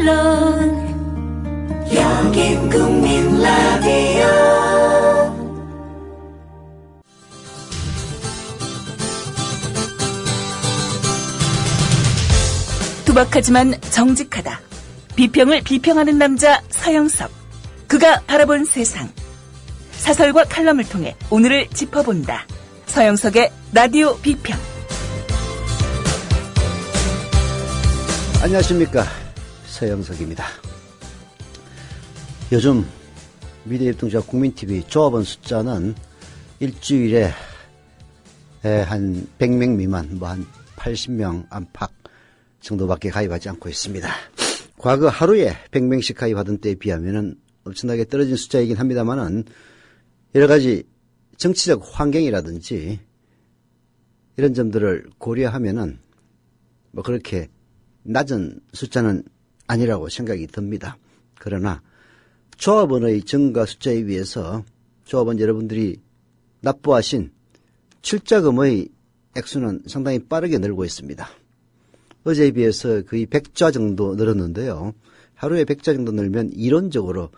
물론 여긴 국민 라디오. 투박하지만 정직하다. 비평을 비평하는 남자 서영석. 그가 바라본 세상. 사설과 칼럼을 통해 오늘을 짚어본다. 서영석의 라디오 비평. 안녕하십니까, 서영석입니다. 요즘 미디어협동조합 국민TV 조합원 숫자는 일주일에 한 100명 미만, 한 80명 안팎 정도밖에 가입하지 않고 있습니다. 과거 하루에 100명씩 가입하던 때에 비하면은 엄청나게 떨어진 숫자이긴 합니다만은 여러 가지 정치적 환경이라든지 이런 점들을 고려하면은 뭐 그렇게 낮은 숫자는 아니라고 생각이 듭니다. 그러나 조합원의 증가 숫자에 비해서 조합원 여러분들이 납부하신 출자금의 액수는 상당히 빠르게 늘고 있습니다. 어제에 비해서 거의 100자 정도 늘었는데요. 하루에 100자 정도 늘면 이론적으로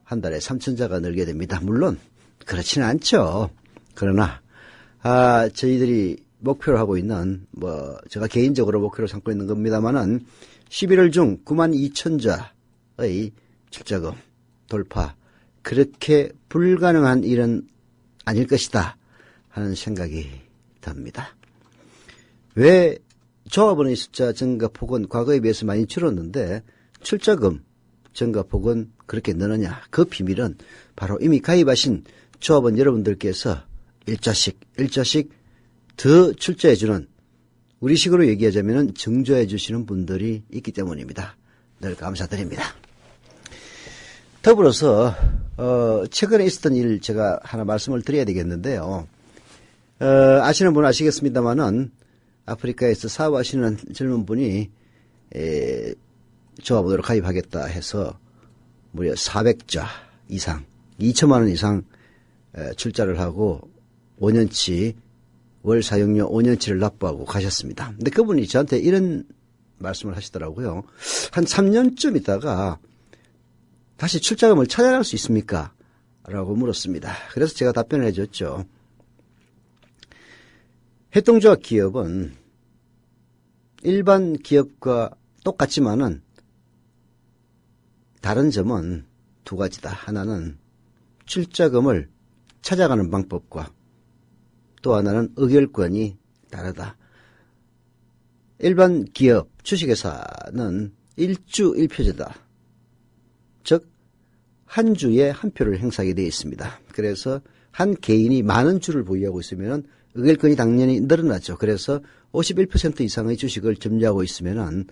한 달에 3,000자가 늘게 됩니다. 물론 그렇지는 않죠. 그러나 저희들이 목표로 하고 있는, 제가 개인적으로 목표로 삼고 있는 겁니다만은 11월 중 92,000자의 출자금 돌파, 그렇게 불가능한 일은 아닐 것이다 하는 생각이 듭니다. 왜 조합원의 숫자 증가폭은 과거에 비해서 많이 줄었는데 출자금 증가폭은 그렇게 느느냐? 그 비밀은 바로 이미 가입하신 조합원 여러분들께서 일자씩 더 출자해주는, 우리식으로 얘기하자면 증조해 주시는 분들이 있기 때문입니다. 늘 감사드립니다. 더불어서 최근에 있었던 일 제가 하나 말씀을 드려야 되겠는데요. 아시는 분은 아시겠습니다만은 아프리카에서 사업하시는 젊은 분이 조합원으로 가입하겠다 해서 무려 400자 이상, 2천만 원 이상 출자를 하고 5년치 월 사용료 5년치를 납부하고 가셨습니다. 근데 그분이 저한테 이런 말씀을 하시더라고요. 한 3년쯤 있다가 다시 출자금을 찾아갈 수 있습니까? 라고 물었습니다. 그래서 제가 답변을 해줬죠. 협동조합 기업은 일반 기업과 똑같지만은 다른 점은 두 가지다. 하나는 출자금을 찾아가는 방법과 또 하나는 의결권이 다르다. 일반 기업, 주식회사는 일주 1표제다. 즉, 한 주에 한 표를 행사하게 되어 있습니다. 그래서 한 개인이 많은 주를 보유하고 있으면 의결권이 당연히 늘어나죠. 그래서 51% 이상의 주식을 점유하고 있으면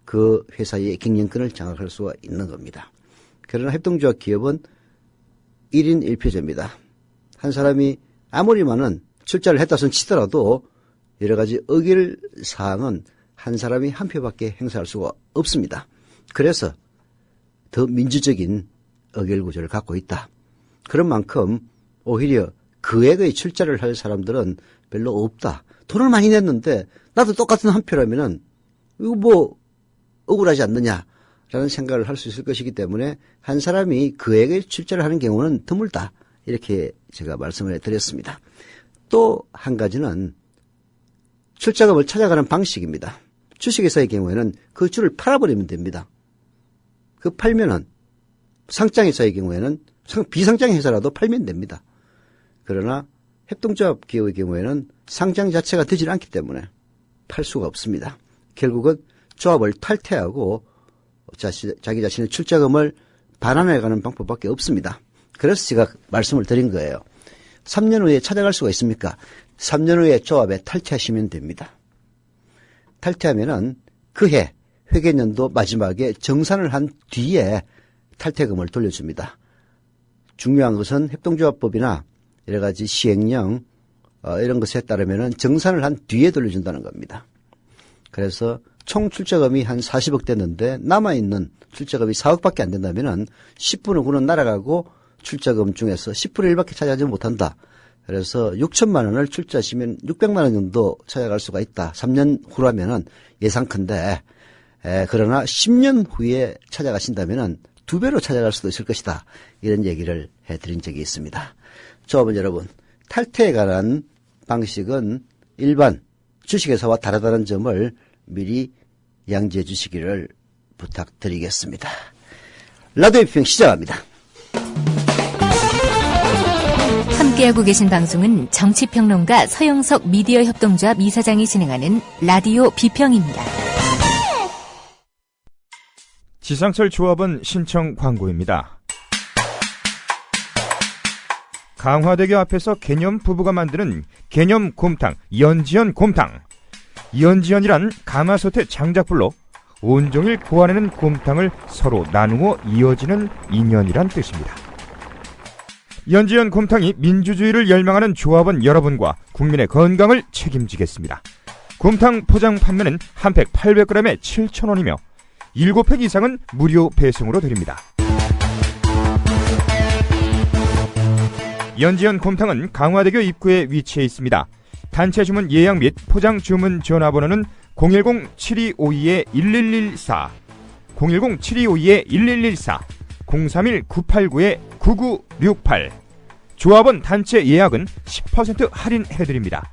그 회사의 경영권을 장악할 수가 있는 겁니다. 그러나 협동조합 기업은 1인 1표제입니다. 한 사람이 아무리 많은 출자를 했다 손 치더라도 여러 가지 의결 사항은 한 사람이 한 표밖에 행사할 수가 없습니다. 그래서 더 민주적인 의결 구조를 갖고 있다. 그런 만큼 오히려 그액의 출자를 할 사람들은 별로 없다. 돈을 많이 냈는데 나도 똑같은 한 표라면은 이거 억울하지 않느냐라는 생각을 할 수 있을 것이기 때문에 한 사람이 그액의 출자를 하는 경우는 드물다. 이렇게 제가 말씀을 드렸습니다. 또 한 가지는 출자금을 찾아가는 방식입니다. 주식회사의 경우에는 그 주를 팔아버리면 됩니다. 그 팔면은 상장회사의 경우에는 비상장 회사라도 팔면 됩니다. 그러나 협동조합 기업의 경우에는 상장 자체가 되지 않기 때문에 팔 수가 없습니다. 결국은 조합을 탈퇴하고 자기 자신의 출자금을 반환해가는 방법밖에 없습니다. 그래서 제가 말씀을 드린 거예요. 3년 후에 찾아갈 수가 있습니까? 3년 후에 조합에 탈퇴하시면 됩니다. 탈퇴하면은 그해 회계연도 마지막에 정산을 한 뒤에 탈퇴금을 돌려줍니다. 중요한 것은 협동조합법이나 여러 가지 시행령 이런 것에 따르면은 정산을 한 뒤에 돌려준다는 겁니다. 그래서 총 출자금이 한 40억 됐는데 남아있는 출자금이 4억밖에 안 된다면은 10분의 9는 날아가고 출자금 중에서 10분의 1밖에 찾아가지 못한다. 그래서 6천만 원을 출자하시면 600만 원 정도 찾아갈 수가 있다. 3년 후라면은 예상컨대 그러나 10년 후에 찾아가신다면 2배로 찾아갈 수도 있을 것이다. 이런 얘기를 해드린 적이 있습니다. 조합원 여러분, 탈퇴에 관한 방식은 일반 주식회사와 다르다는 점을 미리 양지해 주시기를 부탁드리겠습니다. 라디오 비평 시작합니다. 함께하고 계신 방송은 정치평론가 서영석 미디어 협동조합 이사장이 진행하는 라디오 비평입니다. 지상철 조합원 신청 광고입니다. 강화대교 앞에서 개념 부부가 만드는 개념 곰탕, 연지연 곰탕. 연지연이란 가마솥의 장작불로 온종일 구워내는 곰탕을 서로 나누어 이어지는 인연이란 뜻입니다. 연지연 곰탕이 민주주의를 열망하는 조합원 여러분과 국민의 건강을 책임지겠습니다. 곰탕 포장 판매는 한 팩 800g에 7,000원이며 7팩 이상은 무료 배송으로 드립니다. 연지연 곰탕은 강화대교 입구에 위치해 있습니다. 단체 주문 예약 및 포장 주문 전화번호는 010-7252-1114, 010-7252-1114, 031-989-9968. 조합원 단체 예약은 10% 할인해드립니다.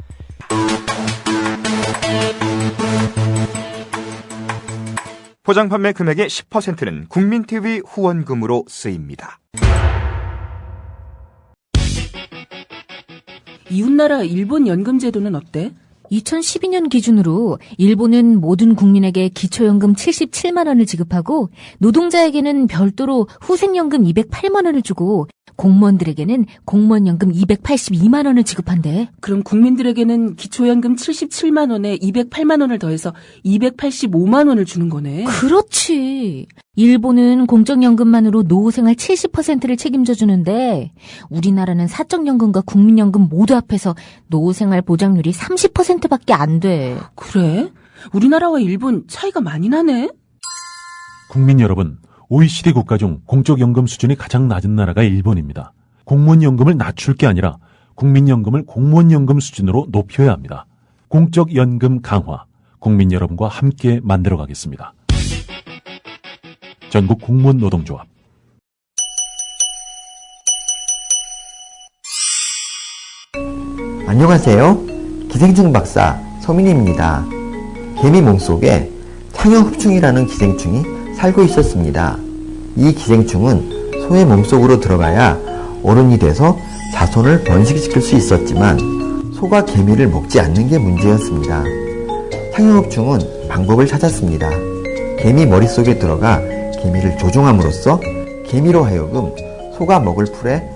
포장 판매 금액의 10%는 국민TV 후원금으로 쓰입니다. 이웃나라 일본 연금 제도는 어때? 2012년 기준으로 일본은 모든 국민에게 기초연금 77만 원을 지급하고 노동자에게는 별도로 후생연금 208만 원을 주고 공무원들에게는 공무원연금 282만 원을 지급한대. 그럼 국민들에게는 기초연금 77만 원에 208만 원을 더해서 285만 원을 주는 거네. 그렇지. 일본은 공적연금만으로 노후생활 70%를 책임져 주는데 우리나라는 사적연금과 국민연금 모두 합해서 노후생활 보장률이 30%밖에 안 돼. 그래? 우리나라와 일본 차이가 많이 나네? 국민 여러분, OECD 국가 중 공적연금 수준이 가장 낮은 나라가 일본입니다. 공무원연금을 낮출 게 아니라 국민연금을 공무원연금 수준으로 높여야 합니다. 공적연금 강화, 국민 여러분과 함께 만들어가겠습니다. 전국 공무원 노동조합. 안녕하세요. 기생충 박사 서민입니다. 개미 몸속에 창형흡충이라는 기생충이 살고 있었습니다. 이 기생충은 소의 몸속으로 들어가야 어른이 돼서 자손을 번식시킬 수 있었지만 소가 개미를 먹지 않는 게 문제였습니다. 창형흡충은 방법을 찾았습니다. 개미 머릿속에 들어가 개미를 조종함으로써 개미로 하여금 소가 먹을 풀에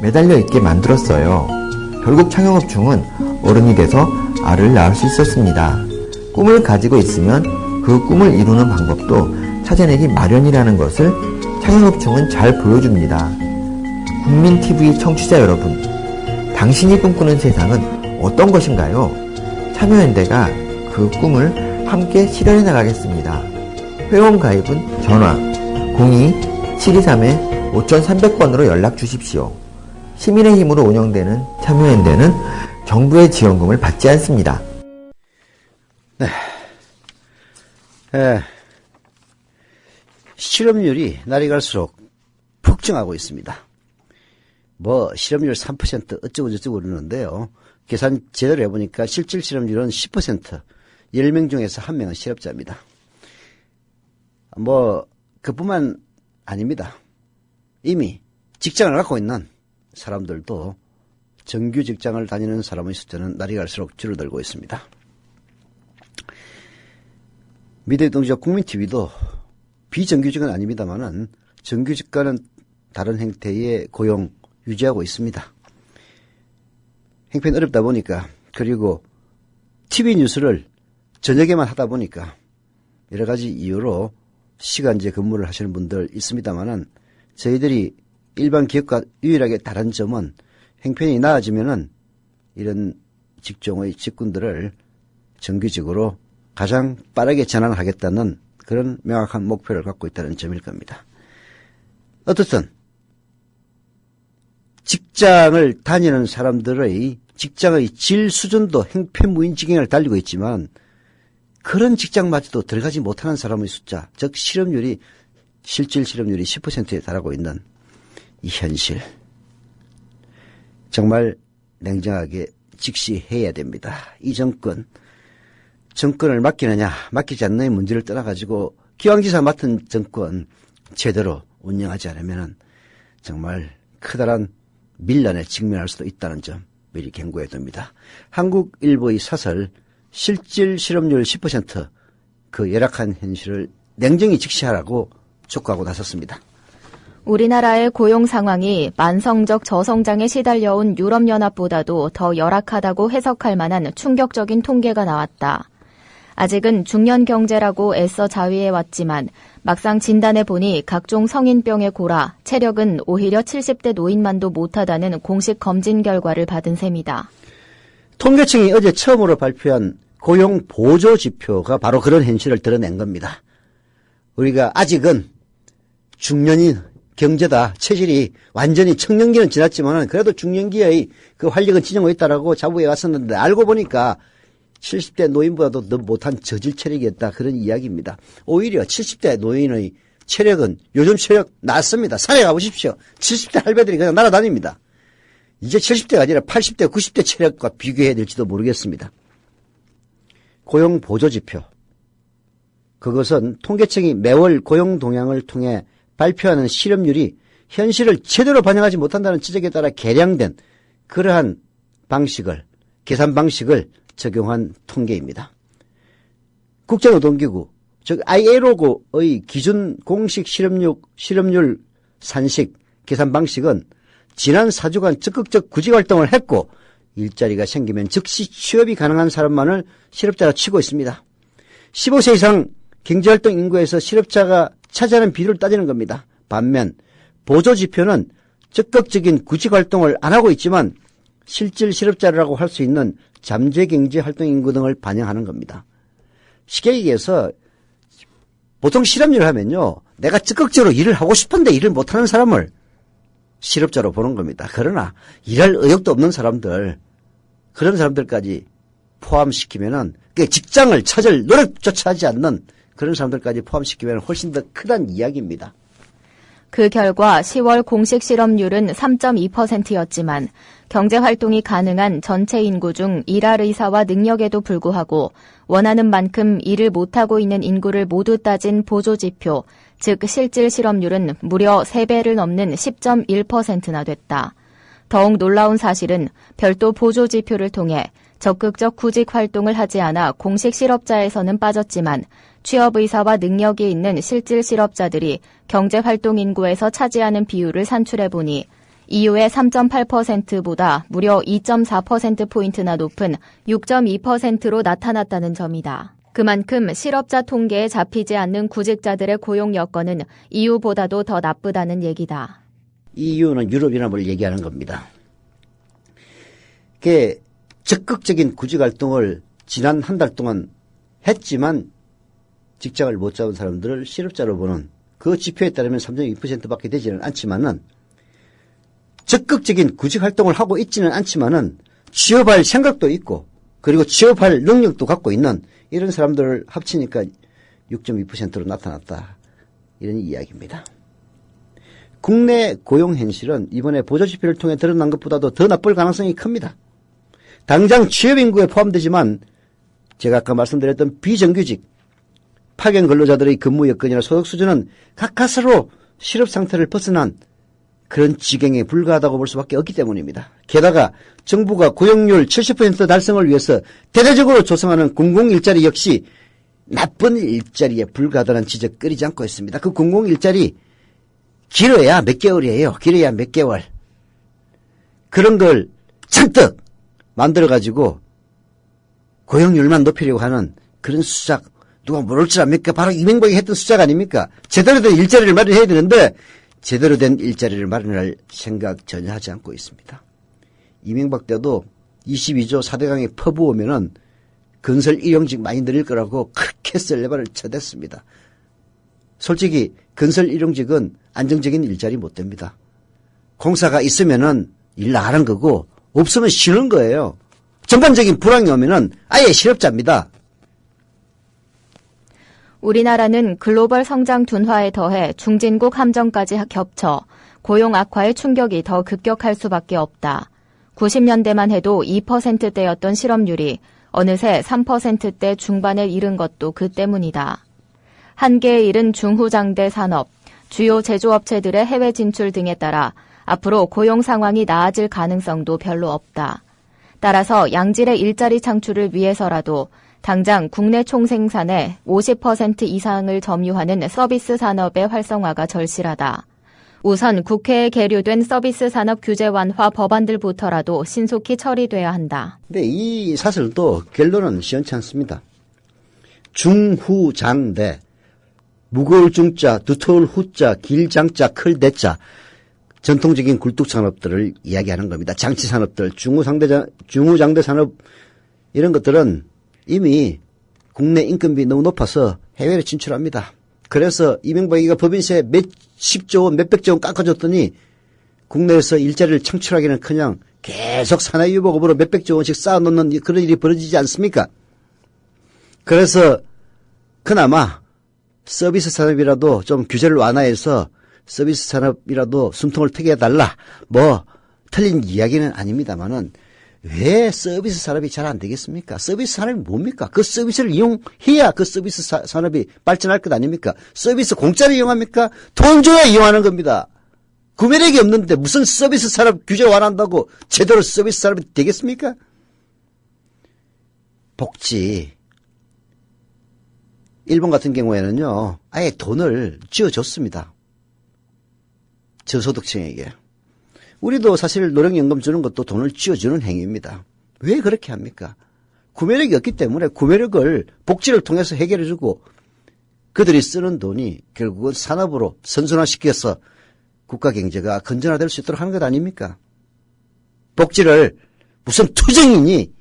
매달려 있게 만들었어요. 결국 창형흡충은 어른이 돼서 알을 낳을 수 있었습니다. 꿈을 가지고 있으면 그 꿈을 이루는 방법도 찾아내기 마련이라는 것을 창형흡충은 잘 보여줍니다. 국민TV 청취자 여러분, 당신이 꿈꾸는 세상은 어떤 것인가요? 참여연대가 그 꿈을 함께 실현해 나가겠습니다. 회원 가입은 전화 02-723-5300번으로 연락 주십시오. 시민의 힘으로 운영되는 참여연대는 정부의 지원금을 받지 않습니다. 네. 실업률이 날이 갈수록 폭증하고 있습니다. 실업률 3% 어쩌고저쩌고 그러는데요. 계산 제대로 해보니까 실질 실업률은 10%, 10명 중에서 1명은 실업자입니다. 그뿐만 아닙니다. 이미 직장을 갖고 있는 사람들도 정규 직장을 다니는 사람의 숫자는 날이 갈수록 줄어들고 있습니다. 미래동지와 국민TV도 비정규직은 아닙니다만은 정규직과는 다른 형태의 고용 유지하고 있습니다. 형편이 어렵다 보니까, 그리고 TV 뉴스를 저녁에만 하다 보니까 여러 가지 이유로 시간제 근무를 하시는 분들 있습니다만은 저희들이 일반 기업과 유일하게 다른 점은 형편이 나아지면은 이런 직종의 직군들을 정규직으로 가장 빠르게 전환하겠다는 그런 명확한 목표를 갖고 있다는 점일 겁니다. 어떻든 직장을 다니는 사람들의 직장의 질 수준도 형편무인지경을 달리고 있지만 그런 직장마저도 들어가지 못하는 사람의 숫자, 즉 실업률이 실질 실업률이 10%에 달하고 있는 이 현실. 정말 냉정하게 직시해야 됩니다. 이 정권을 맡기느냐 맡기지 않느냐의 문제를 떠나가지고 기왕지사 맡은 정권 제대로 운영하지 않으면 정말 커다란 밀란에 직면할 수도 있다는 점 미리 경고해 둡니다. 한국일보의 사설 실질 실업률 10% 그 열악한 현실을 냉정히 직시하라고 촉구하고 나섰습니다. 우리나라의 고용 상황이 만성적 저성장에 시달려온 유럽연합보다도 더 열악하다고 해석할 만한 충격적인 통계가 나왔다. 아직은 중년 경제라고 애써 자위해왔지만 막상 진단해보니 각종 성인병에 골아 체력은 오히려 70대 노인만도 못하다는 공식 검진 결과를 받은 셈이다. 통계청이 어제 처음으로 발표한 고용 보조 지표가 바로 그런 현실을 드러낸 겁니다. 우리가 아직은 중년인 경제다. 체질이 완전히 청년기는 지났지만 그래도 중년기의 그 활력은 진정하고 있다라고 자부해 왔었는데 알고 보니까 70대 노인보다도 더 못한 저질 체력이었다. 그런 이야기입니다. 오히려 70대 노인의 체력은 요즘 체력 낮습니다. 산에 가보십시오. 70대 할배들이 그냥 날아다닙니다. 이제 70대가 아니라 80대, 90대 체력과 비교해야 될지도 모르겠습니다. 고용보조지표. 그것은 통계청이 매월 고용 동향을 통해 발표하는 실업률이 현실을 제대로 반영하지 못한다는 지적에 따라 개량된 그러한 방식을, 계산 방식을 적용한 통계입니다. 국제노동기구, 즉 ILO의 기준 공식 실업률 산식 계산 방식은 지난 4주간 적극적 구직활동을 했고 일자리가 생기면 즉시 취업이 가능한 사람만을 실업자로 치고 있습니다. 15세 이상 경제활동 인구에서 실업자가 차지하는 비율을 따지는 겁니다. 반면 보조지표는 적극적인 구직활동을 안 하고 있지만 실질 실업자라고 할 수 있는 잠재경제활동 인구 등을 반영하는 겁니다. 쉽게 얘기해서 보통 실업률을 하면요. 내가 적극적으로 일을 하고 싶은데 일을 못하는 사람을 실업자로 보는 겁니다. 그러나 일할 의욕도 없는 사람들, 그런 사람들까지 포함시키면은 직장을 찾을 노력조차 하지 않는 그런 사람들까지 포함시키면 훨씬 더 크다는 이야기입니다. 그 결과 10월 공식 실업률은 3.2%였지만 경제활동이 가능한 전체 인구 중 일할 의사와 능력에도 불구하고 원하는 만큼 일을 못하고 있는 인구를 모두 따진 보조지표, 즉 실질 실업률은 무려 3배를 넘는 10.1%나 됐다. 더욱 놀라운 사실은 별도 보조지표를 통해 적극적 구직 활동을 하지 않아 공식 실업자에서는 빠졌지만 취업 의사와 능력이 있는 실질 실업자들이 경제활동 인구에서 차지하는 비율을 산출해보니 EU의 3.8%보다 무려 2.4%포인트나 높은 6.2%로 나타났다는 점이다. 그만큼 실업자 통계에 잡히지 않는 구직자들의 고용 여건은 EU보다도 더 나쁘다는 얘기다. EU는 유럽연합을 얘기하는 겁니다. 그게 적극적인 구직활동을 지난 한 달 동안 했지만 직장을 못 잡은 사람들을 실업자로 보는 그 지표에 따르면 3.2%밖에 되지는 않지만은 적극적인 구직활동을 하고 있지는 않지만은 취업할 생각도 있고 그리고 취업할 능력도 갖고 있는 이런 사람들을 합치니까 6.2%로 나타났다. 이런 이야기입니다. 국내 고용 현실은 이번에 보조지표를 통해 드러난 것보다도 더 나쁠 가능성이 큽니다. 당장 취업인구에 포함되지만 제가 아까 말씀드렸던 비정규직, 파견 근로자들의 근무 여건이나 소득 수준은 가까스로 실업 상태를 벗어난 그런 지경에 불과하다고 볼 수밖에 없기 때문입니다. 게다가 정부가 고용률 70% 달성을 위해서 대대적으로 조성하는 공공일자리 역시 나쁜 일자리에 불과하다는 지적 끊이지 않고 있습니다. 그 공공일자리 길어야 몇 개월이에요. 길어야 몇 개월. 그런 걸 잔뜩 만들어가지고 고용률만 높이려고 하는 그런 수작, 누가 모를 줄 압니까? 바로 이명박이 했던 수작 아닙니까? 제대로 된 일자리를 마련해야 되는데 제대로 된 일자리를 마련할 생각 전혀 하지 않고 있습니다. 이명박 때도 22조 4대강에 퍼부으면은 건설 일용직 많이 늘릴 거라고 그렇게 셀레바를 쳐댔습니다. 솔직히 건설 일용직은 안정적인 일자리 못 됩니다. 공사가 있으면은 일 나가는 거고 없으면 쉬는 거예요. 전반적인 불황이 오면은 아예 실업자입니다. 우리나라는 글로벌 성장 둔화에 더해 중진국 함정까지 겹쳐 고용 악화의 충격이 더 급격할 수밖에 없다. 90년대만 해도 2%대였던 실업률이 어느새 3%대 중반에 이른 것도 그 때문이다. 한계에 이른 중후장대 산업, 주요 제조업체들의 해외 진출 등에 따라 앞으로 고용 상황이 나아질 가능성도 별로 없다. 따라서 양질의 일자리 창출을 위해서라도 당장 국내 총생산의 50% 이상을 점유하는 서비스 산업의 활성화가 절실하다. 우선 국회에 계류된 서비스 산업 규제 완화 법안들부터라도 신속히 처리돼야 한다. 근데 이 사설도 결론은 시원치 않습니다. 중후장대, 무거울 중자, 두터울 후자, 길장자, 클 대자, 전통적인 굴뚝산업들을 이야기하는 겁니다. 장치산업들, 중후장대 산업 이런 것들은 이미 국내 인건비 너무 높아서 해외로 진출합니다. 그래서 이명박이가 법인세 몇십조 원, 몇백조 원 깎아줬더니 국내에서 일자리를 창출하기는커녕 계속 산하유복업으로 몇백조 원씩 쌓아놓는 그런 일이 벌어지지 않습니까? 그래서 그나마 서비스 산업이라도 좀 규제를 완화해서 서비스 산업이라도 숨통을 트게 해달라. 뭐 틀린 이야기는 아닙니다만은 왜 서비스 산업이 잘 안 되겠습니까? 서비스 산업이 뭡니까? 그 서비스를 이용해야 그 서비스 산업이 발전할 것 아닙니까? 서비스 공짜로 이용합니까? 돈 줘야 이용하는 겁니다. 구매력이 없는데 무슨 서비스 산업 규제 완화한다고 제대로 서비스 산업이 되겠습니까? 복지. 일본 같은 경우에는요, 아예 돈을 쥐어줬습니다. 저소득층에게. 우리도 사실 노령연금 주는 것도 돈을 쥐어주는 행위입니다. 왜 그렇게 합니까? 구매력이 없기 때문에 구매력을 복지를 통해서 해결해주고 그들이 쓰는 돈이 결국은 산업으로 선순환시켜서 국가 경제가 건전화될 수 있도록 하는 것 아닙니까? 복지를 무슨 투쟁이니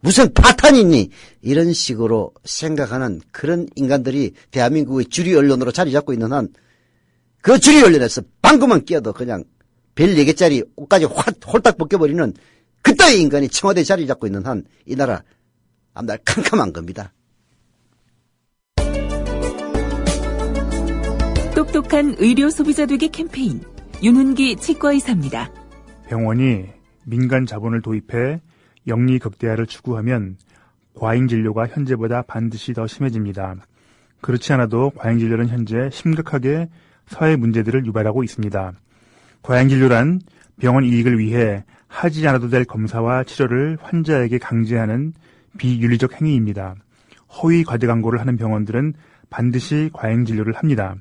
무슨 파탄이니 이런 식으로 생각하는 그런 인간들이 대한민국의 주류 언론으로 자리 잡고 있는 한 그 주류 언론에서 방금만 끼어도 그냥 별 4개짜리 옷까지 홀딱 벗겨버리는 그따위 인간이 청와대에 자리 잡고 있는 한 이 나라 앞날 캄캄한 겁니다. 똑똑한 의료 소비자 되기 캠페인 윤훈기 치과의사입니다. 병원이 민간 자본을 도입해 영리 극대화를 추구하면 과잉 진료가 현재보다 반드시 더 심해집니다. 그렇지 않아도 과잉 진료는 현재 심각하게 사회 문제들을 유발하고 있습니다. 과잉 진료란 병원 이익을 위해 하지 않아도 될 검사와 치료를 환자에게 강제하는 비윤리적 행위입니다. 허위 과대 광고를 하는 병원들은 반드시 과잉 진료를 합니다.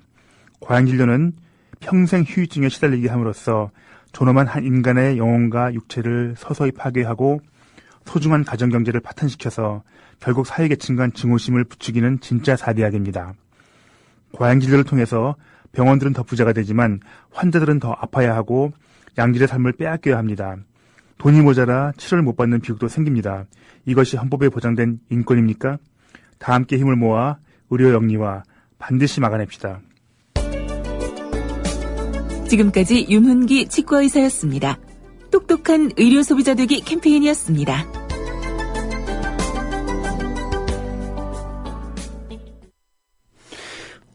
과잉 진료는 평생 후유증에 시달리게 함으로써 존엄한 한 인간의 영혼과 육체를 서서히 파괴하고 소중한 가정경제를 파탄시켜서 결국 사회계층 간 증오심을 부추기는 진짜 사대악입니다. 과잉 진료를 통해서 병원들은 더 부자가 되지만 환자들은 더 아파야 하고 양질의 삶을 빼앗겨야 합니다. 돈이 모자라 치료를 못 받는 비극도 생깁니다. 이것이 헌법에 보장된 인권입니까? 다 함께 힘을 모아 의료 영리화 반드시 막아냅시다. 지금까지 윤훈기 치과의사였습니다. 똑똑한 의료 소비자 되기 캠페인이었습니다.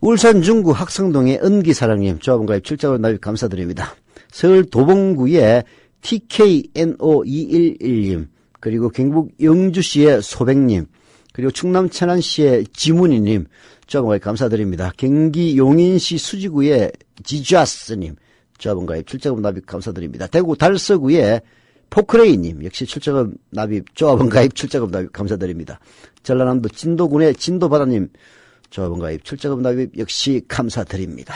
울산 중구 학성동의 은기사랑님 조합원가입 출장으로 납입 감사드립니다. 서울 도봉구의 TKNO211님 그리고 경북 영주시의 소백님 그리고 충남 천안시의 지문희님 조합원가입 감사드립니다. 경기 용인시 수지구의 지좌스님 조합원가입 출장으로 납입 감사드립니다. 대구 달서구의 포크레이님 역시 출장업 납입 조합원가입 출장업 납입 감사드립니다. 전라남도 진도군의 진도바다님 조합원 가입, 출자금 납입 역시 감사드립니다.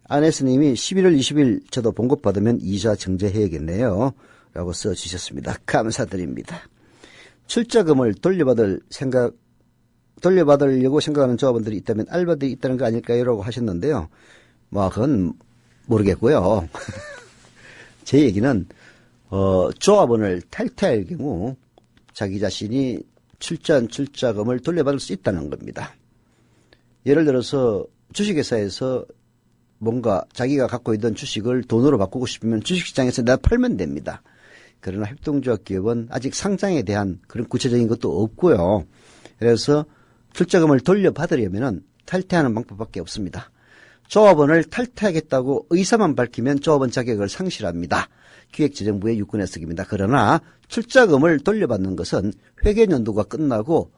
아네스님이 11월 20일 저도 봉급 받으면 이자 정제해야겠네요. 라고 써주셨습니다. 감사드립니다. 출자금을 돌려받으려고 생각하는 조합원들이 있다면 알바들이 있다는 거 아닐까요? 라고 하셨는데요. 뭐, 그건 모르겠고요. 제 얘기는 조합원을 탈퇴할 경우 자기 자신이 출자금을 돌려받을 수 있다는 겁니다. 예를 들어서 주식회사에서 뭔가 자기가 갖고 있던 주식을 돈으로 바꾸고 싶으면 주식시장에서 내가 팔면 됩니다. 그러나 협동조합 기업은 아직 상장에 대한 그런 구체적인 것도 없고요. 그래서 출자금을 돌려받으려면 탈퇴하는 방법밖에 없습니다. 조합원을 탈퇴하겠다고 의사만 밝히면 조합원 자격을 상실합니다. 기획재정부의 유권해석입니다. 그러나 출자금을 돌려받는 것은 회계연도가 끝나고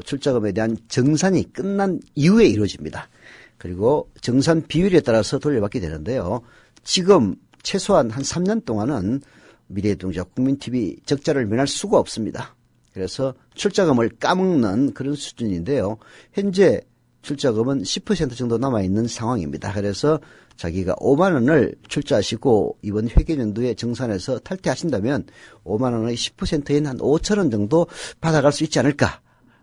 출자금에 대한 정산이 끝난 이후에 이루어집니다. 그리고 정산 비율에 따라서 돌려받게 되는데요. 지금 최소한 한 3년 동안은 미래노동자 국민TV 적자를 면할 수가 없습니다. 그래서 출자금을 까먹는 그런 수준인데요. 현재 출자금은 10% 정도 남아있는 상황입니다. 그래서 자기가 5만 원을 출자하시고 이번 회계연도에 정산해서 탈퇴하신다면 5만 원의 10%인 한 5천 원 정도 받아갈 수 있지 않을까.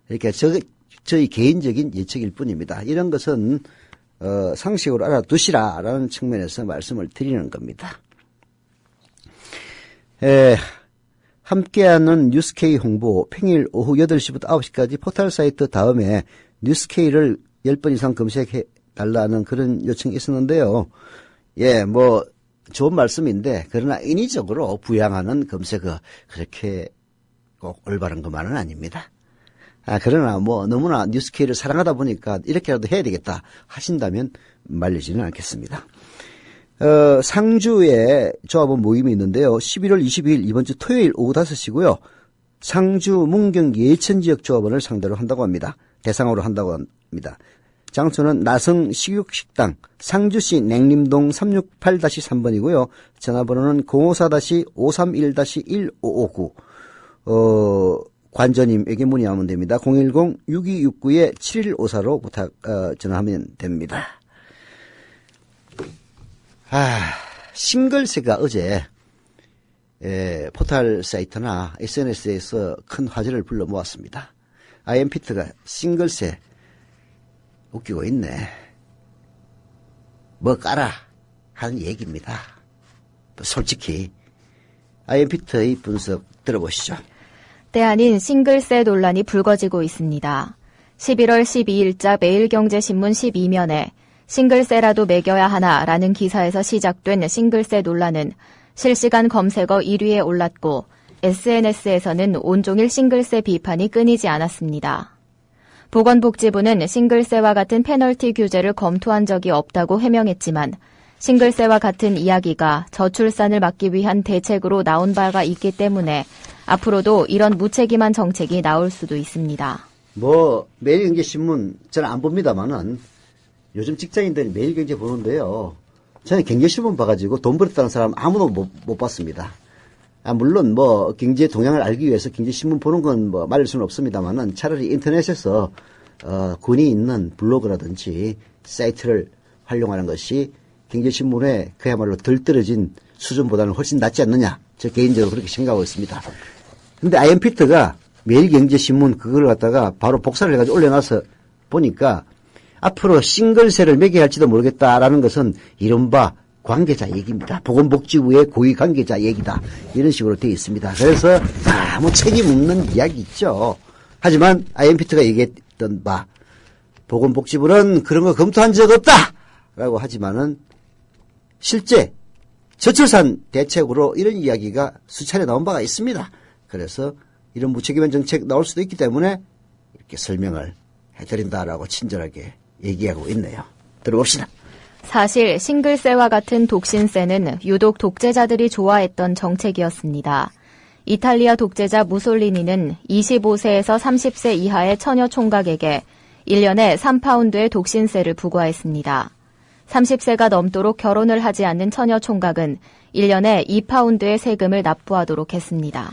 이렇게 저희 개인적인 예측일 뿐입니다. 이런 것은 상식으로 알아두시라라는 측면에서 말씀을 드리는 겁니다. 함께하는 뉴스K 홍보 평일 오후 8시부터 9시까지 포털 사이트 다음에 뉴스K를 10번 이상 검색해 달라는 그런 요청이 있었는데요. 예, 뭐 좋은 말씀인데 그러나 인위적으로 부양하는 검색어 그렇게 꼭 올바른 것만은 아닙니다. 그러나 뭐 너무나 뉴스K를 사랑하다 보니까 이렇게라도 해야 되겠다 하신다면 말리지는 않겠습니다. 상주에 조합원 모임이 있는데요. 11월 22일 이번 주 토요일 오후 5시고요. 상주 문경 예천지역 조합원을 상대로 한다고 합니다. 대상으로 한다고 합니다. 장소는 나성 식육식당 상주시 냉림동 368-3번이고요. 전화번호는 054-531-1559 관저님에게 문의하면 됩니다. 010-6269-7154로 전화하면 됩니다. 싱글세가 어제 포털 사이트나 SNS에서 큰 화제를 불러 모았습니다. IMPT가 싱글세 웃기고 있네. 뭐 까라 하는 얘기입니다. 솔직히 IMPT의 분석 들어보시죠. 때 아닌 싱글세 논란이 불거지고 있습니다. 11월 12일자 매일경제신문 12면에 싱글세라도 매겨야 하나라는 기사에서 시작된 싱글세 논란은 실시간 검색어 1위에 올랐고 SNS에서는 온종일 싱글세 비판이 끊이지 않았습니다. 보건복지부는 싱글세와 같은 페널티 규제를 검토한 적이 없다고 해명했지만 싱글세와 같은 이야기가 저출산을 막기 위한 대책으로 나온 바가 있기 때문에 앞으로도 이런 무책임한 정책이 나올 수도 있습니다. 매일경제신문 저는 안 봅니다만은 요즘 직장인들이 매일경제 보는데요. 저는 경제신문 봐가지고 돈 벌었다는 사람 아무도 못 봤습니다. 물론 경제 동향을 알기 위해서 경제신문 보는 건 말릴 수는 없습니다만은 차라리 인터넷에서 권위 있는 블로그라든지 사이트를 활용하는 것이 경제신문에 그야말로 덜 떨어진 수준보다는 훨씬 낫지 않느냐. 저 개인적으로 그렇게 생각하고 있습니다. 근데 IMPT가 매일경제신문 그걸 갖다가 바로 복사를 해가지고 올려놔서 보니까 앞으로 싱글세를 매겨야 할지도 모르겠다라는 것은 이른바 관계자 얘기입니다. 보건복지부의 고위 관계자 얘기다. 이런 식으로 되어 있습니다. 그래서 아무 책임 없는 이야기 있죠. 하지만 IMPT가 얘기했던 바 보건복지부는 그런 거 검토한 적 없다! 라고 하지만은 실제 저출산 대책으로 이런 이야기가 수차례 나온 바가 있습니다. 그래서 이런 무책임한 정책 나올 수도 있기 때문에 이렇게 설명을 해드린다라고 친절하게 얘기하고 있네요. 들어봅시다. 사실 싱글세와 같은 독신세는 유독 독재자들이 좋아했던 정책이었습니다. 이탈리아 독재자 무솔리니는 25세에서 30세 이하의 처녀 총각에게 1년에 3파운드의 독신세를 부과했습니다. 30세가 넘도록 결혼을 하지 않는 처녀 총각은 1년에 2파운드의 세금을 납부하도록 했습니다.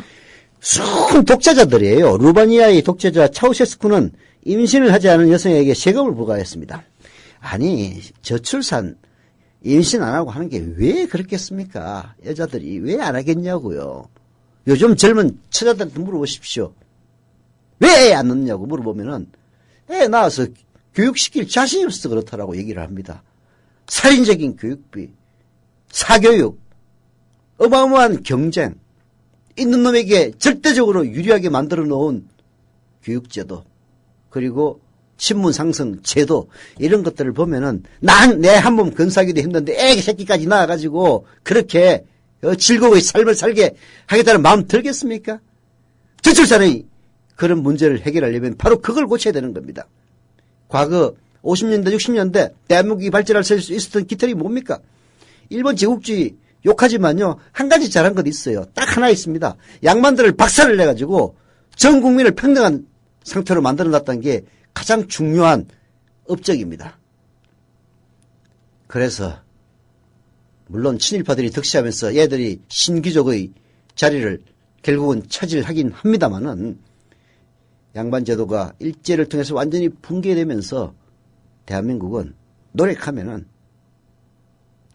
수많은 독재자들이에요. 루마니아의 독재자 차우셰스쿠는 임신을 하지 않은 여성에게 세금을 부과했습니다. 아니 저출산 임신 안 하고 하는 게 왜 그렇겠습니까? 여자들이 왜 안 하겠냐고요. 요즘 젊은 처자들한테 물어보십시오. 왜 애 안 낳느냐고 물어보면은 애 낳아서 교육시킬 자신이 없어서 그렇다라고 얘기를 합니다. 살인적인 교육비, 사교육, 어마어마한 경쟁, 있는 놈에게 절대적으로 유리하게 만들어 놓은 교육제도, 그리고 신분 상승 제도, 이런 것들을 보면은 내 한 몸 건사기도 힘든데 애 새끼까지 낳아가지고 그렇게 즐거운 삶을 살게 하겠다는 마음 들겠습니까? 저출산의 그런 문제를 해결하려면 바로 그걸 고쳐야 되는 겁니다. 과거 50년대, 60년대 대한민국이 발전할 수 있었던 기틀이 뭡니까? 일본 제국주의 욕하지만요, 한 가지 잘한 것 있어요. 딱 하나 있습니다. 양반들을 박살을 내가지고 전 국민을 평등한 상태로 만들어놨다는 게 가장 중요한 업적입니다. 그래서 물론 친일파들이 득세하면서 얘들이 신귀족의 자리를 결국은 차지하긴 합니다만은 양반 제도가 일제를 통해서 완전히 붕괴되면서 대한민국은 노력하면은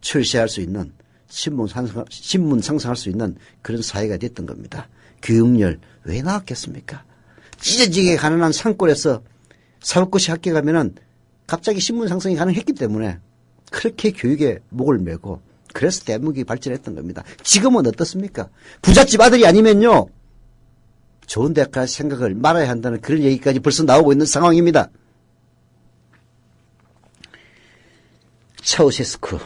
출세할 수 있는 신분 상승할 수 있는 그런 사회가 됐던 겁니다. 교육열 왜 나왔겠습니까? 찢어지게 가난한 산골에서 사법고시 학교 가면은 갑자기 신분 상승이 가능했기 때문에 그렇게 교육에 목을 메고 그래서 대한민국이 발전했던 겁니다. 지금은 어떻습니까? 부잣집 아들이 아니면요, 좋은 대학 갈 생각을 말아야 한다는 그런 얘기까지 벌써 나오고 있는 상황입니다. 차우셰스쿠,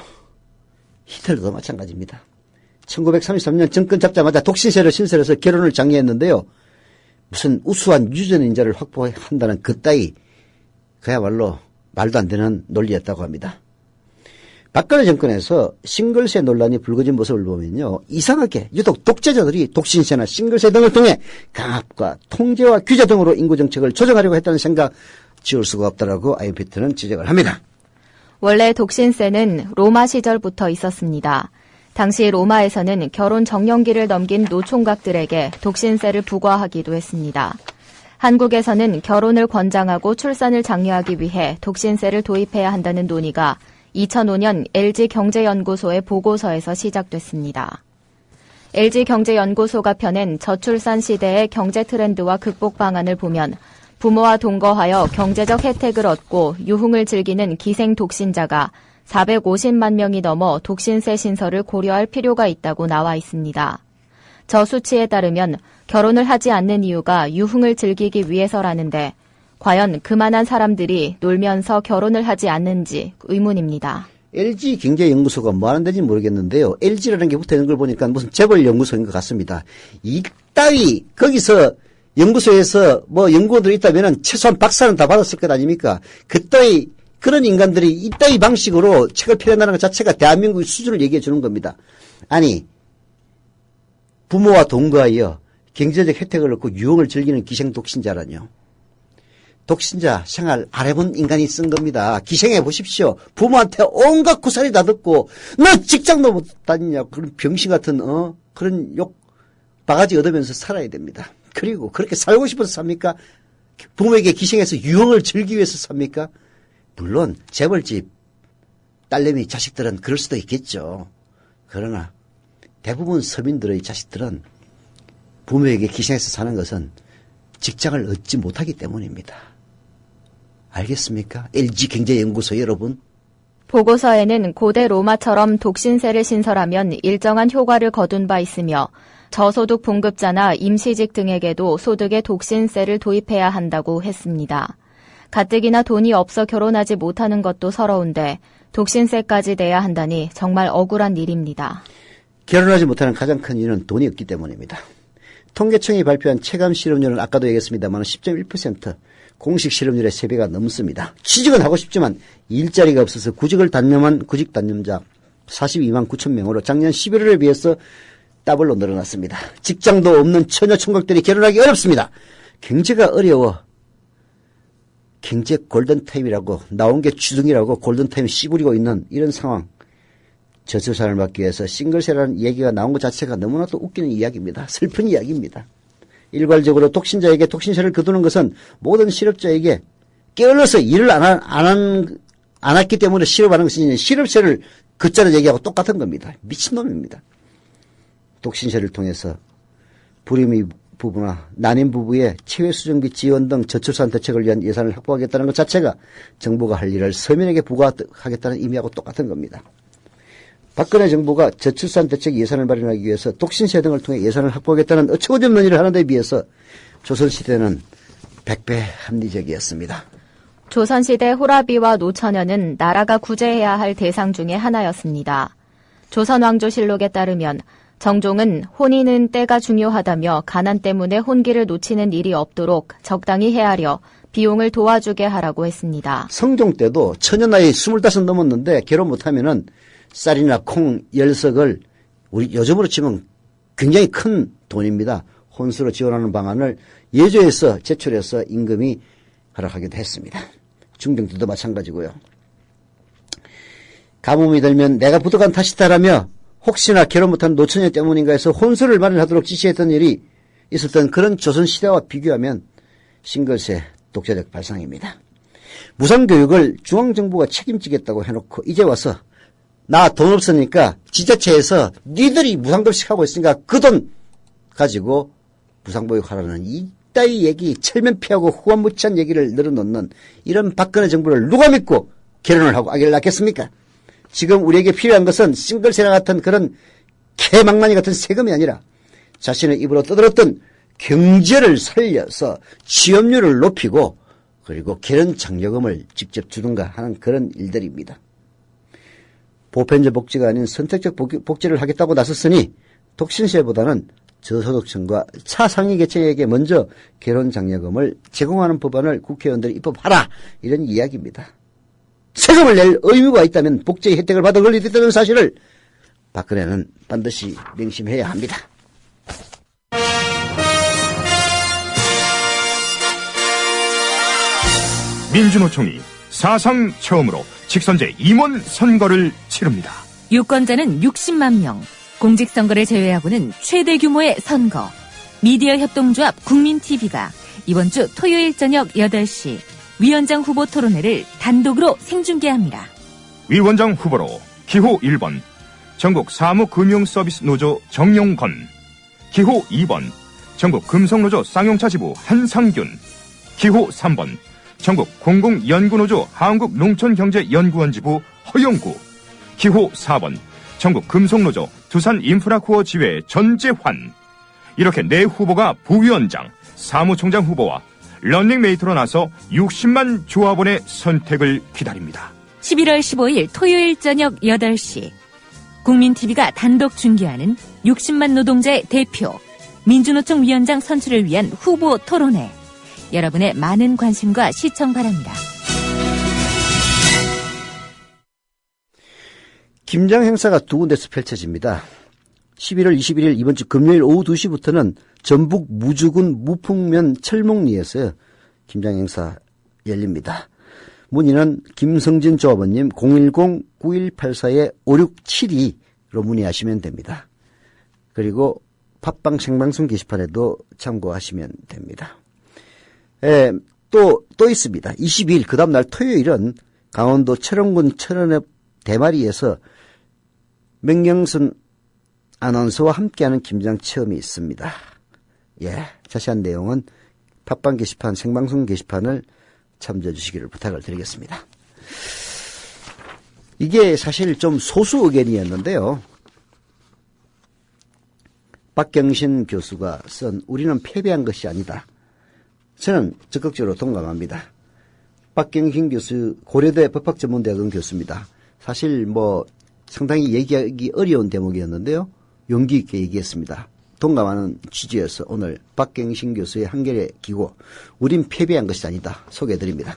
히틀러도 마찬가지입니다. 1933년 정권 잡자마자 독신세를 신설해서 결혼을 장려했는데요. 무슨 우수한 유전인자를 확보한다는 그따위 그야말로 말도 안 되는 논리였다고 합니다. 박근혜 정권에서 싱글세 논란이 불거진 모습을 보면요, 이상하게 유독 독재자들이 독신세나 싱글세 등을 통해 강압과 통제와 규제 등으로 인구 정책을 조정하려고 했다는 생각 지울 수가 없다라고 IMF는 지적을 합니다. 원래 독신세는 로마 시절부터 있었습니다. 당시 로마에서는 결혼 정년기를 넘긴 노총각들에게 독신세를 부과하기도 했습니다. 한국에서는 결혼을 권장하고 출산을 장려하기 위해 독신세를 도입해야 한다는 논의가 2005년 LG경제연구소의 보고서에서 시작됐습니다. LG경제연구소가 펴낸 저출산 시대의 경제 트렌드와 극복 방안을 보면 부모와 동거하여 경제적 혜택을 얻고 유흥을 즐기는 기생 독신자가 450만 명이 넘어 독신세 신설을 고려할 필요가 있다고 나와 있습니다. 저 수치에 따르면 결혼을 하지 않는 이유가 유흥을 즐기기 위해서라는데 과연 그만한 사람들이 놀면서 결혼을 하지 않는지 의문입니다. LG경제연구소가 뭐 하는 데인지 모르겠는데요. LG라는 게 붙어있는 걸 보니까 무슨 재벌연구소인 것 같습니다. 이따위 거기서 연구소에서 뭐 연구원들이 있다면 최소한 박사는 다 받았을 것 아닙니까? 그따위 그런 인간들이 이따위 방식으로 책을 펴낸다는 것 자체가 대한민국의 수준을 얘기해 주는 겁니다. 아니, 부모와 동거하여 경제적 혜택을 얻고 유흥을 즐기는 기생독신자라뇨. 독신자 생활 안 해본 인간이 쓴 겁니다. 기생해 보십시오. 부모한테 온갖 구살이 다 듣고 너 직장도 못 다니냐 그런 병신 같은 그런 욕 바가지 얻으면서 살아야 됩니다. 그리고 그렇게 살고 싶어서 삽니까? 부모에게 기생해서 유흥을 즐기기 위해서 삽니까? 물론 재벌집 딸내미 자식들은 그럴 수도 있겠죠. 그러나 대부분 서민들의 자식들은 부모에게 기생해서 사는 것은 직장을 얻지 못하기 때문입니다. 알겠습니까? LG경제연구소 여러분. 보고서에는 고대 로마처럼 독신세를 신설하면 일정한 효과를 거둔 바 있으며 저소득 봉급자나 임시직 등에게도 소득의 독신세를 도입해야 한다고 했습니다. 가뜩이나 돈이 없어 결혼하지 못하는 것도 서러운데 독신세까지 내야 한다니 정말 억울한 일입니다. 결혼하지 못하는 가장 큰 이유는 돈이 없기 때문입니다. 통계청이 발표한 체감 실업률은 아까도 얘기했습니다만 10.1%, 공식 실업률의 3배가 넘습니다. 취직은 하고 싶지만 일자리가 없어서 구직을 단념한 구직 단념자 42만 9천 명으로 작년 11월에 비해서 더블로 늘어났습니다. 직장도 없는 처녀 총각들이 결혼하기 어렵습니다. 경제가 어려워. 경제 골든타임이라고 나온 게 주둥이라고 골든타임 씨부리고 있는 이런 상황. 저출산을 막기 위해서 싱글세라는 얘기가 나온 것 자체가 너무나도 웃기는 이야기입니다. 슬픈 이야기입니다. 일괄적으로 독신자에게 독신세를 거두는 것은 모든 실업자에게 게을러서 일을 안 했기 때문에 실업하는 것이니 실업세를 걷자는 얘기하고 똑같은 겁니다. 미친놈입니다. 독신세를 통해서 불임의 부부나 난임 부부의 체외수정비 지원 등 저출산 대책을 위한 예산을 확보하겠다는 것 자체가 정부가 할 일을 서민에게 부과하겠다는 의미하고 똑같은 겁니다. 박근혜 정부가 저출산 대책 예산을 마련하기 위해서 독신세 등을 통해 예산을 확보하겠다는 어처구니 없는 일을 하는 데 비해서 조선시대는 100배 합리적이었습니다. 조선시대 호라비와 노처녀는 나라가 구제해야 할 대상 중에 하나였습니다. 조선왕조실록에 따르면 정종은 혼인은 때가 중요하다며 가난 때문에 혼기를 놓치는 일이 없도록 적당히 헤아려 비용을 도와주게 하라고 했습니다. 성종 때도 처녀 나이 25 넘었는데 결혼 못하면은 쌀이나 콩 10석을 우리 요즘으로 치면 굉장히 큰 돈입니다. 혼수로 지원하는 방안을 예조에서 제출해서 임금이 허락하기도 했습니다. 중종 때도 마찬가지고요. 가뭄이 들면 내가 부득한 탓이다라며 혹시나 결혼 못한 노처녀 때문인가 해서 혼수를 마련하도록 지시했던 일이 있었던 그런 조선시대와 비교하면 싱글세 독자적 발상입니다. 무상교육을 중앙정부가 책임지겠다고 해놓고 이제 와서 나 돈 없으니까 지자체에서 니들이 무상급식 하고 있으니까 그 돈 가지고 무상보육하라는 이따위 얘기, 철면피하고 후한무치한 얘기를 늘어놓는 이런 박근혜 정부를 누가 믿고 결혼을 하고 아기를 낳겠습니까? 지금 우리에게 필요한 것은 싱글세나 같은 그런 개망나니 같은 세금이 아니라 자신의 입으로 떠들었던 경제를 살려서 취업률을 높이고 그리고 결혼 장려금을 직접 주는가 하는 그런 일들입니다. 보편적 복지가 아닌 선택적 복지를 하겠다고 나섰으니 독신세보다는 저소득층과 차상위 계층에게 먼저 결혼 장려금을 제공하는 법안을 국회의원들이 입법하라 이런 이야기입니다. 세금을 낼 의무가 있다면 복지의 혜택을 받을 권리도 있다는 사실을 박근혜는 반드시 명심해야 합니다. 민주노총이 사상 처음으로 직선제 임원 선거를 치릅니다. 유권자는 60만 명, 공직선거를 제외하고는 최대 규모의 선거. 미디어 협동조합 국민TV가 이번 주 토요일 저녁 8시 위원장 후보 토론회를 단독으로 생중계합니다. 위원장 후보로 기호 1번 전국 사무금융서비스 노조 정용건, 기호 2번 전국 금속노조 쌍용차 지부 한상균, 기호 3번 전국 공공연구노조 한국농촌경제연구원 지부 허영구, 기호 4번 전국 금속노조 두산인프라코어 지회 전재환. 이렇게 네 후보가 부위원장, 사무총장 후보와 런닝메이트로 나서 60만 조합원의 선택을 기다립니다. 11월 15일 토요일 저녁 8시 국민TV가 단독 중계하는 60만 노동자의 대표 민주노총 위원장 선출을 위한 후보 토론회. 여러분의 많은 관심과 시청 바랍니다. 김장 행사가 두 군데서 펼쳐집니다. 11월 21일 이번 주 금요일 오후 2시부터는 전북 무주군 무풍면 철목리에서 김장 행사 열립니다. 문의는 김성진 조합원님 010-9184-5672로 문의하시면 됩니다. 그리고 팟빵 생방송 게시판에도 참고하시면 됩니다. 또 있습니다. 22일 그 다음날 토요일은 강원도 철원군 철원읍 대마리에서 맹영순 아나운서와 함께하는 김장 체험이 있습니다. 자세한 내용은 팟빵 게시판, 생방송 게시판을 참조해 주시기를 부탁을 드리겠습니다. 이게 사실 좀 소수 의견이었는데요. 박경신 교수가 쓴 우리는 패배한 것이 아니다. 저는 적극적으로 동감합니다. 박경신 교수 고려대 법학전문대학원 교수입니다. 사실 상당히 얘기하기 어려운 대목이었는데요. 용기 있게 얘기했습니다. 동감하는 취지여서 오늘 박경신 교수의 한결의 기고 우린 패배한 것이 아니다 소개해드립니다.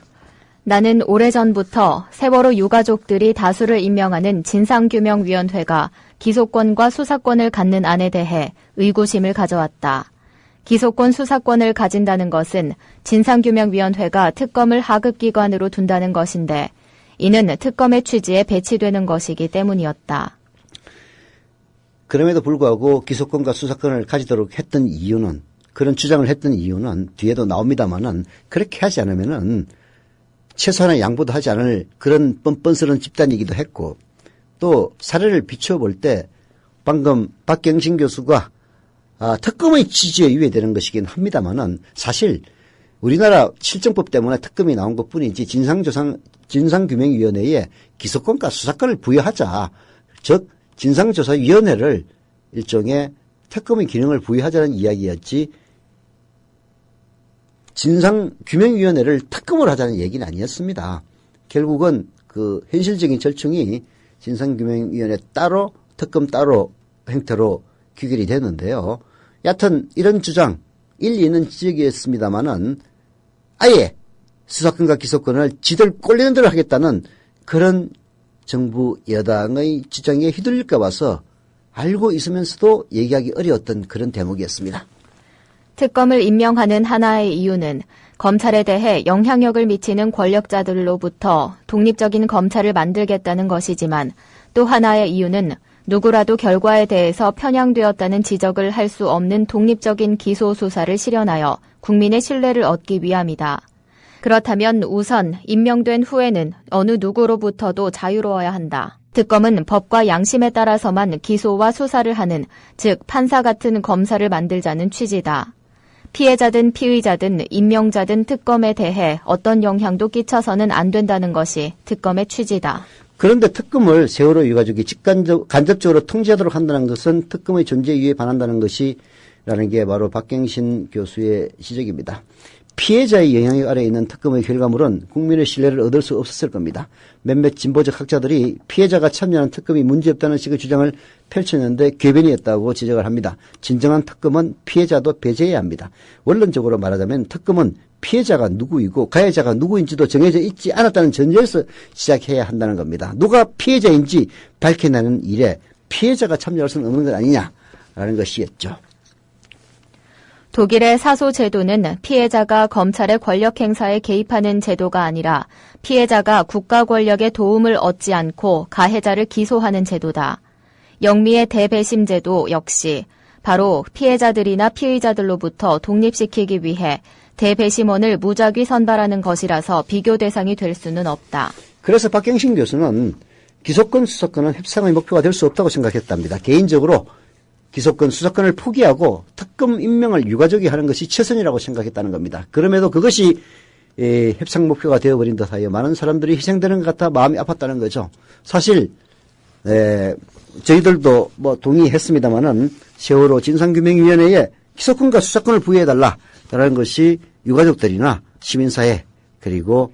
나는 오래전부터 세월호 유가족들이 다수를 임명하는 진상규명위원회가 기소권과 수사권을 갖는 안에 대해 의구심을 가져왔다. 기소권 수사권을 가진다는 것은 진상규명위원회가 특검을 하급기관으로 둔다는 것인데 이는 특검의 취지에 배치되는 것이기 때문이었다. 그럼에도 불구하고 기소권과 수사권을 가지도록 했던 이유는, 그런 주장을 했던 이유는 뒤에도 나옵니다만은 그렇게 하지 않으면은 최소한의 양보도 하지 않을 그런 뻔뻔스러운 집단이기도 했고, 또 사례를 비춰볼 때 방금 박경신 교수가 특검의 취지에 유예되는 것이긴 합니다만은 사실 우리나라 실정법 때문에 특검이 나온 것뿐이지 진상규명위원회에 기소권과 수사권을 부여하자, 즉 진상조사위원회를 일종의 특검의 기능을 부여하자는 이야기였지 진상규명위원회를 특검을 하자는 얘기는 아니었습니다. 결국은 그 현실적인 절충이 진상규명위원회 따로 특검 따로 형태로 귀결이 됐는데요. 여하튼 이런 주장 일리 있는 지적이었습니다마는 아예 수사권과 기소권을 지들 꼴리는 대로 하겠다는 그런 정부 여당의 주장에 휘둘릴까 봐서 알고 있으면서도 얘기하기 어려웠던 그런 대목이었습니다. 특검을 임명하는 하나의 이유는 검찰에 대해 영향력을 미치는 권력자들로부터 독립적인 검찰을 만들겠다는 것이지만 또 하나의 이유는 누구라도 결과에 대해서 편향되었다는 지적을 할 수 없는 독립적인 기소 수사를 실현하여 국민의 신뢰를 얻기 위함이다. 그렇다면 우선 임명된 후에는 어느 누구로부터도 자유로워야 한다. 특검은 법과 양심에 따라서만 기소와 수사를 하는, 즉 판사 같은 검사를 만들자는 취지다. 피해자든 피의자든 임명자든 특검에 대해 어떤 영향도 끼쳐서는 안 된다는 것이 특검의 취지다. 그런데 특검을 세월호 유가족이 간접적으로 통제하도록 한다는 것은 특검의 존재 이유에 반한다는 것이라는 게 바로 박경신 교수의 지적입니다. 피해자의 영향력 아래에 있는 특검의 결과물은 국민의 신뢰를 얻을 수 없었을 겁니다. 몇몇 진보적 학자들이 피해자가 참여하는 특검이 문제없다는 식의 주장을 펼쳤는데 궤변이었다고 지적을 합니다. 진정한 특검은 피해자도 배제해야 합니다. 원론적으로 말하자면 특검은 피해자가 누구이고 가해자가 누구인지도 정해져 있지 않았다는 전제에서 시작해야 한다는 겁니다. 누가 피해자인지 밝혀내는 일에 피해자가 참여할 수는 없는 것 아니냐라는 것이었죠. 독일의 사소 제도는 피해자가 검찰의 권력 행사에 개입하는 제도가 아니라 피해자가 국가 권력의 도움을 얻지 않고 가해자를 기소하는 제도다. 영미의 대배심 제도 역시 바로 피해자들이나 피의자들로부터 독립시키기 위해 대배심원을 무작위 선발하는 것이라서 비교 대상이 될 수는 없다. 그래서 박경신 교수는 기소권, 수사권은 협상의 목표가 될 수 없다고 생각했답니다. 개인적으로 기소권, 수사권을 포기하고 특검 임명을 유가족이 하는 것이 최선이라고 생각했다는 겁니다. 그럼에도 그것이 협상 목표가 되어버린 듯하여 많은 사람들이 희생되는 것 같아 마음이 아팠다는 거죠. 사실 저희들도 뭐 동의했습니다마는 세월호 진상규명위원회에 기소권과 수사권을 부여해달라라는 것이 유가족들이나 시민사회 그리고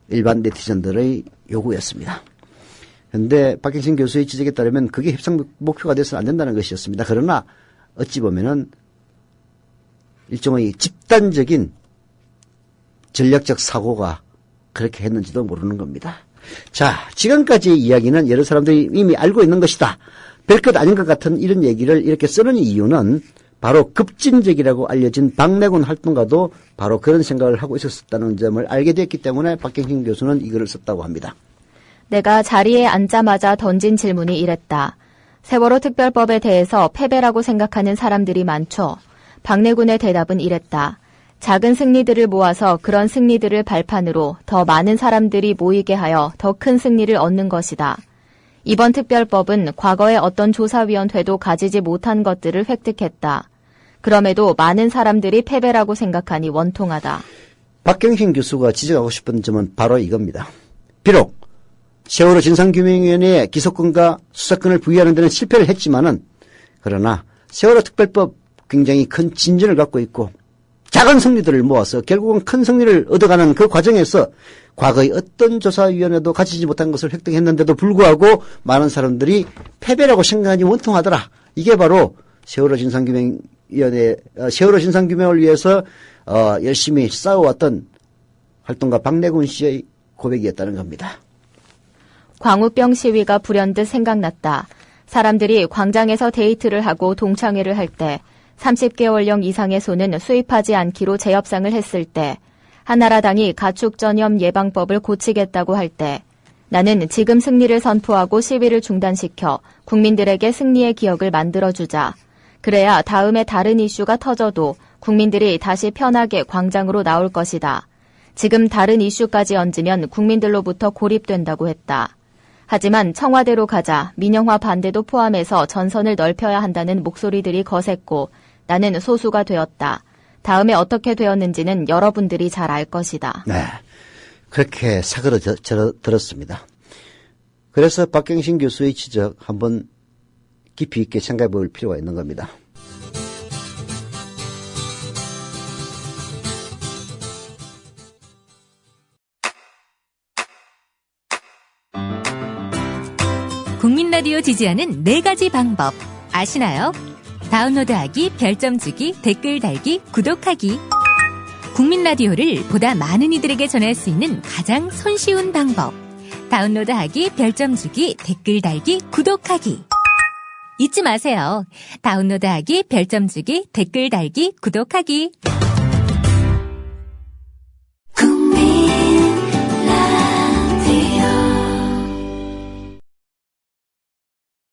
일반 네티즌들의 요구였습니다. 그런데 박경신 교수의 지적에 따르면 그게 협상 목표가 돼서는 안 된다는 것이었습니다. 그러나 어찌 보면은 일종의 집단적인 전략적 사고가 그렇게 했는지도 모르는 겁니다. 자, 지금까지의 이야기는 여러 사람들이 이미 알고 있는 것이다. 별것 아닌 것 같은 이런 얘기를 이렇게 쓰는 이유는 바로 급진적이라고 알려진 박래군 활동가도 바로 그런 생각을 하고 있었다는 점을 알게 됐기 때문에 박경신 교수는 이글을 썼다고 합니다. 내가 자리에 앉자마자 던진 질문이 이랬다. 세월호 특별법에 대해서 패배라고 생각하는 사람들이 많죠. 박래군의 대답은 이랬다. 작은 승리들을 모아서 그런 승리들을 발판으로 더 많은 사람들이 모이게 하여 더 큰 승리를 얻는 것이다. 이번 특별법은 과거의 어떤 조사위원회도 가지지 못한 것들을 획득했다. 그럼에도 많은 사람들이 패배라고 생각하니 원통하다. 박경신 교수가 지적하고 싶은 점은 바로 이겁니다. 비록 세월호 진상규명위원회에 기소권과 수사권을 부여하는 데는 실패를 했지만은 그러나 세월호 특별법 굉장히 큰 진전을 갖고 있고 작은 승리들을 모아서 결국은 큰 승리를 얻어가는 그 과정에서 과거의 어떤 조사위원회도 가지지 못한 것을 획득했는데도 불구하고 많은 사람들이 패배라고 생각하니 원통하더라. 이게 바로 세월호 진상규명을 위해서 열심히 싸워왔던 활동가 박래군 씨의 고백이었다는 겁니다. 광우병 시위가 불현듯 생각났다. 사람들이 광장에서 데이트를 하고 동창회를 할 때 30개월령 이상의 소는 수입하지 않기로 재협상을 했을 때 한나라당이 가축전염 예방법을 고치겠다고 할 때 나는 지금 승리를 선포하고 시위를 중단시켜 국민들에게 승리의 기억을 만들어주자. 그래야 다음에 다른 이슈가 터져도 국민들이 다시 편하게 광장으로 나올 것이다. 지금 다른 이슈까지 얹으면 국민들로부터 고립된다고 했다. 하지만 청와대로 가자 민영화 반대도 포함해서 전선을 넓혀야 한다는 목소리들이 거셌고 나는 소수가 되었다. 다음에 어떻게 되었는지는 여러분들이 잘 알 것이다. 네, 그렇게 사그러들었습니다. 그래서 박경신 교수의 지적 한번 깊이 있게 생각해 볼 필요가 있는 겁니다. 국민 라디오 지지하는 4가지 방법 아시나요? 다운로드하기, 별점 주기, 댓글 달기, 구독하기. 국민 라디오를 보다 많은 이들에게 전할 수 있는 가장 손쉬운 방법. 다운로드하기, 별점 주기, 댓글 달기, 구독하기. 잊지 마세요. 다운로드하기, 별점 주기, 댓글 달기, 구독하기.